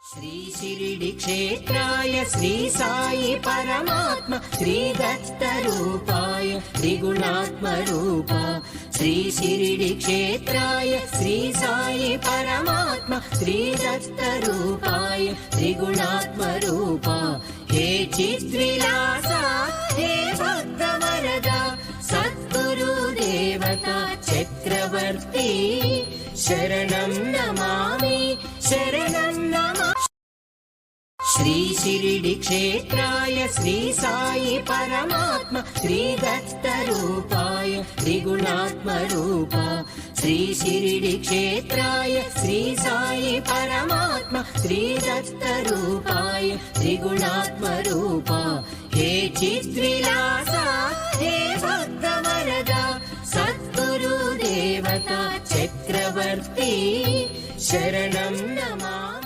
श्री शिरडी क्षेत्राय श्री साई परमात्मा श्री दत्त रूपाय त्रिगुणात्म रूपा श्री शिरडी क्षेत्राय श्री साई परमात्मा श्री दत्त रूपाय त्रिगुणात्म रूपा हे चिद्विलासा हे भक्त वरदा सद्गुरु देवता चक्रवर्ती शरणं नमामि शरणं नमामि। श्री शिरडी क्षेत्राय श्री साई परमात्मा श्री दत्त रूपाय त्रिगुणात्म रूपा श्री शिरडी क्षेत्राय श्री साई परमात्मा श्री दत्त रूपाय त्रिगुणात्म रूपा हे चिद्विलासा हे भक्त वरदा सद्गुरु देवता चक्रवर्ती शरणं नमामि।